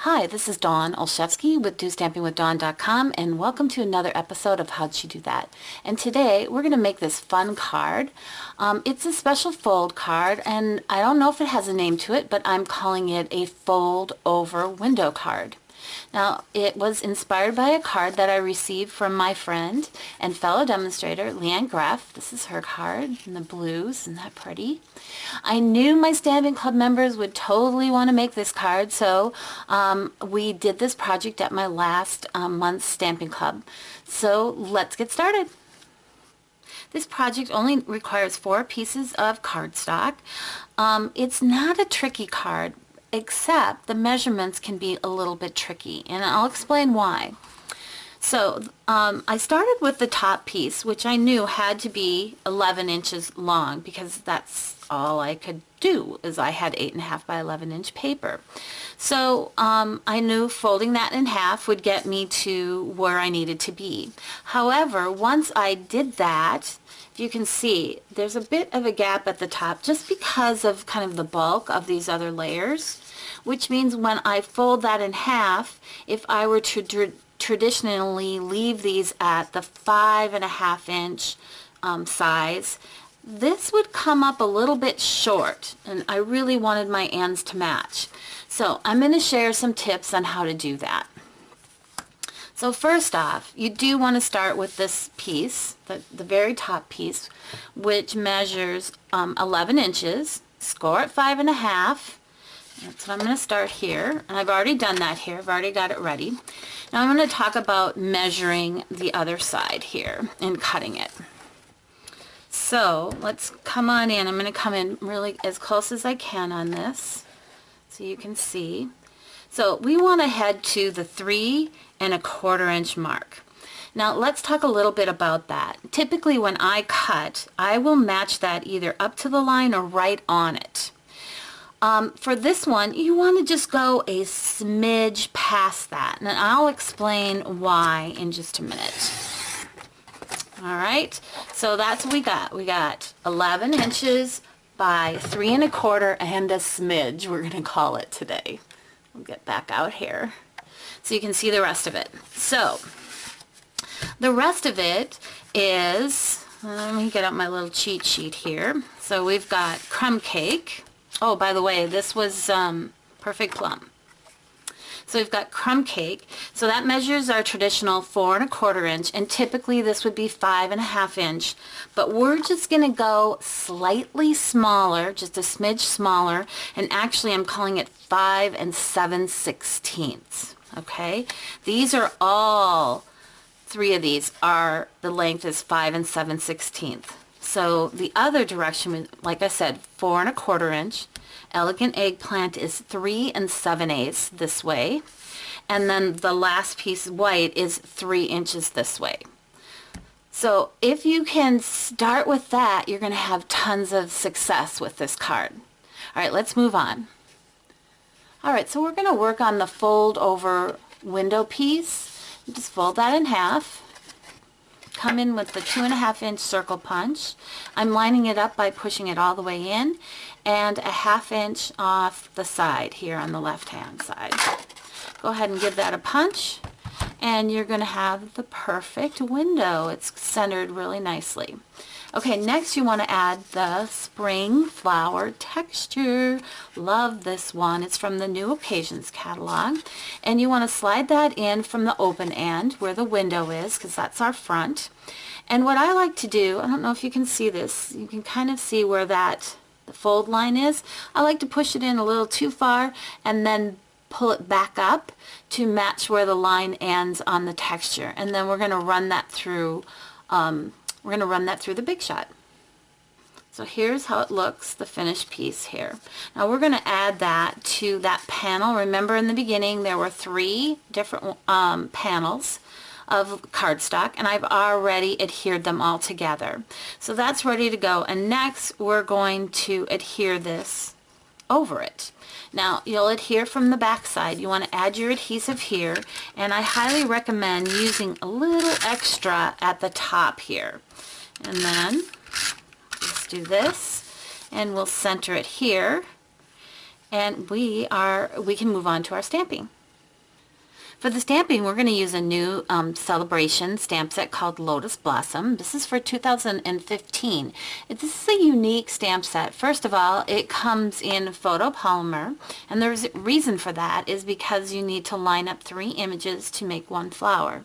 Hi, this is Dawn Olszewski with DOstampingwithDawn.com, and welcome to another episode of How'd She Do That? And today we're going to make this fun card. It's a special fold card, and I don't know if it has a name to it, but I'm calling it a fold over window card. Now, it was inspired by a card that I received from my friend and fellow demonstrator, Leanne Greff. This is her card in the blues. Isn't that pretty? I knew my Stampin' Club members would totally want to make this card, so we did this project at my last month's Stampin' Club. So let's get started. This project only requires 4 pieces of cardstock. It's not a tricky card, except the measurements can be a little bit tricky, and I'll explain why. So I started with the top piece, which I knew had to be 11 inches long because that's all I could do, is I had 8.5 by 11 inch paper. So I knew folding that in half would get me to where I needed to be. However, once I did that, if you can see, there's a bit of a gap at the top just because of kind of the bulk of these other layers, which means when I fold that in half, if I were to traditionally leave these at the 5.5 inch size, this would come up a little bit short, and I really wanted my ends to match. So I'm going to share some tips on how to do that. So first off, you do want to start with this piece, the very top piece, which measures 11 inches. Score at 5.5. That's what I'm going to start here. And I've already done that here. I've already got it ready. Now I'm going to talk about measuring the other side here and cutting it. So let's come on in. I'm going to come in really as close as I can on this so you can see. So we want to head to the 3.25 inch mark. Now let's talk a little bit about that. Typically when I cut, I will match that either up to the line or right on it. For this one, you want to just go a smidge past that, and I'll explain why in just a minute. Alright, so that's what we got. We got 11 inches by 3.25 and a smidge, we're going to call it today. We'll get back out here so you can see the rest of it. So the rest of it is, let me get out my little cheat sheet here. So we've got Crumb Cake. Oh, by the way, this was Perfect Plum. So we've got Crumb Cake. So that measures our traditional 4.25 inch, and typically this would be 5.5 inch. But we're just going to go slightly smaller, just a smidge smaller, and actually I'm calling it 5 7/16. Okay? These are all, 3 of these are, the length is 5 7/16. So the other direction, like I said, 4.25 inch. Elegant Eggplant is 3 7/8 this way. And then the last piece white is 3 inches this way. So if you can start with that, you're going to have tons of success with this card. All right, let's move on. All right, so we're going to work on the fold over window piece. Just fold that in half. Come in with the 2.5 inch circle punch. I'm lining it up by pushing it all the way in, and a 1/2 inch off the side here on the left hand side. Go ahead and give that a punch, and you're going to have the perfect window. It's centered really nicely. Okay, next you want to add the spring flower texture. Love this one. It's from the New Occasions catalog. And you want to slide that in from the open end where the window is, because that's our front. And what I like to do, I don't know if you can see this, you can kind of see where that the fold line is. I like to push it in a little too far and then pull it back up to match where the line ends on the texture. And then we're going to run that through the Big Shot. So here's how it looks, the finished piece here. Now we're going to add that to that panel. Remember in the beginning there were 3 different panels of cardstock, and I've already adhered them all together. So that's ready to go, and next we're going to adhere this over it. Now you'll adhere from the back side. You want to add your adhesive here, and I highly recommend using a little extra at the top here. And then let's do this, and we'll center it here, and we can move on to our stamping. For the stamping, we're going to use a new Sale-a-Bration stamp set called Lotus Blossom. This is for 2015. This is a unique stamp set. First of all, it comes in photopolymer, and there's a reason for that is because you need to line up 3 images to make one flower.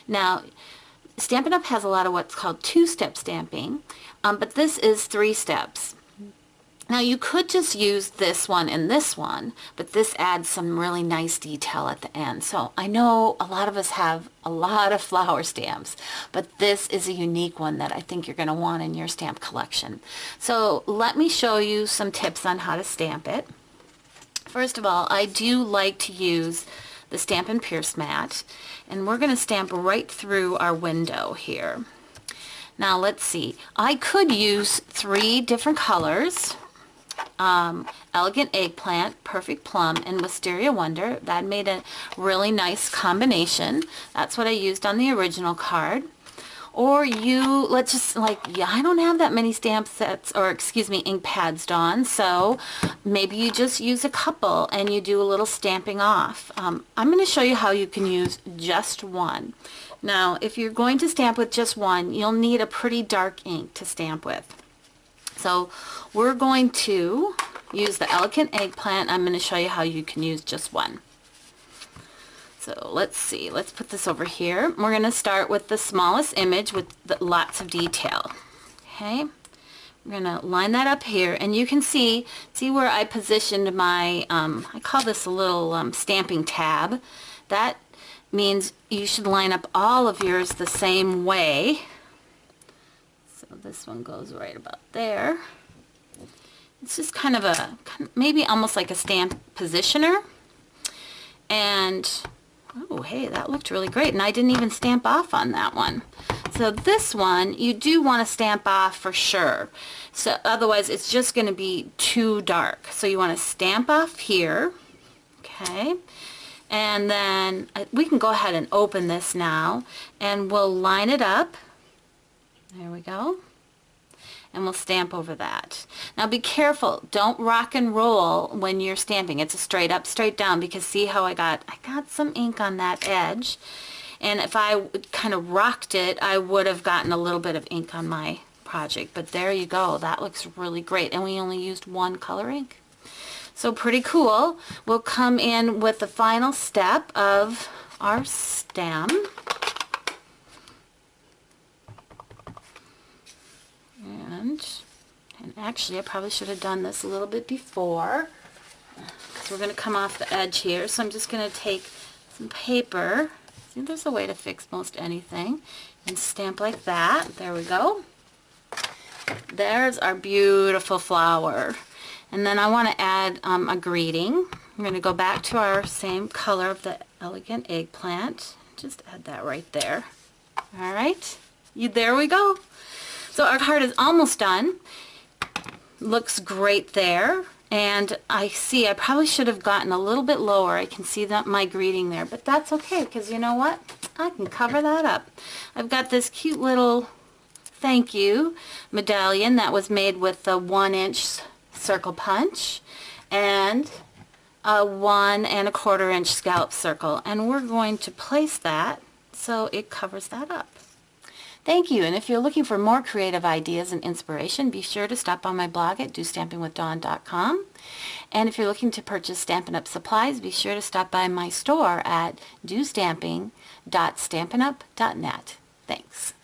Now, Stampin' Up! Has a lot of what's called 2-step stamping, but this is 3 steps. Now you could just use this one and this one, but this adds some really nice detail at the end. So I know a lot of us have a lot of flower stamps, but this is a unique one that I think you're going to want in your stamp collection. So let me show you some tips on how to stamp it. First of all, I do like to use the Stampin Pierce Mat, and we're going to stamp right through our window here. Now let's see, I could use 3 different colors. Elegant Eggplant, Perfect Plum, and Wisteria Wonder. That made a really nice combination. That's what I used on the original card. Or let's just I don't have that many stamp sets, or excuse me, ink pads, Dawn, so maybe you just use a couple and you do a little stamping off. I'm going to show you how you can use just one. Now, if you're going to stamp with just one, you'll need a pretty dark ink to stamp with. So we're going to use the Elegant Eggplant. I'm going to show you how you can use just one. So let's see, let's put this over here. We're going to start with the smallest image with lots of detail. Okay, we're going to line that up here, and you can see where I positioned my, I call this a little stamping tab. That means you should line up all of yours the same way. So this one goes right about there. It's just kind of maybe almost like a stamp positioner. And, oh, hey, that looked really great. And I didn't even stamp off on that one. So this one, you do want to stamp off for sure. So otherwise, it's just going to be too dark. So you want to stamp off here. Okay. And then we can go ahead and open this now. And we'll line it up. There we go. And we'll stamp over that. Now be careful, don't rock and roll when you're stamping. It's a straight up, straight down, because see how I got some ink on that edge, and if I kind of rocked it, I would have gotten a little bit of ink on my project. But there you go, that looks really great, and we only used 1 color ink. So pretty cool. We'll come in with the final step of our stem. And actually I probably should have done this a little bit before. So we're going to come off the edge here. So I'm just going to take some paper. See, there's a way to fix most anything. And stamp like that. There we go. There's our beautiful flower. And then I want to add a greeting. I'm going to go back to our same color of the Elegant Eggplant. Just add that right there. Alright. There we go. So our card is almost done. Looks great there. And I see I probably should have gotten a little bit lower. I can see that my greeting there, but that's okay, because you know what? I can cover that up. I've got this cute little thank you medallion that was made with the 1-inch circle punch and a 1 1/4 inch scallop circle. And we're going to place that so it covers that up. Thank you, and if you're looking for more creative ideas and inspiration, be sure to stop on my blog at DOstampingWithDawn.com. And if you're looking to purchase Stampin' Up! Supplies, be sure to stop by my store at DOstamping.stampinup.net. Thanks.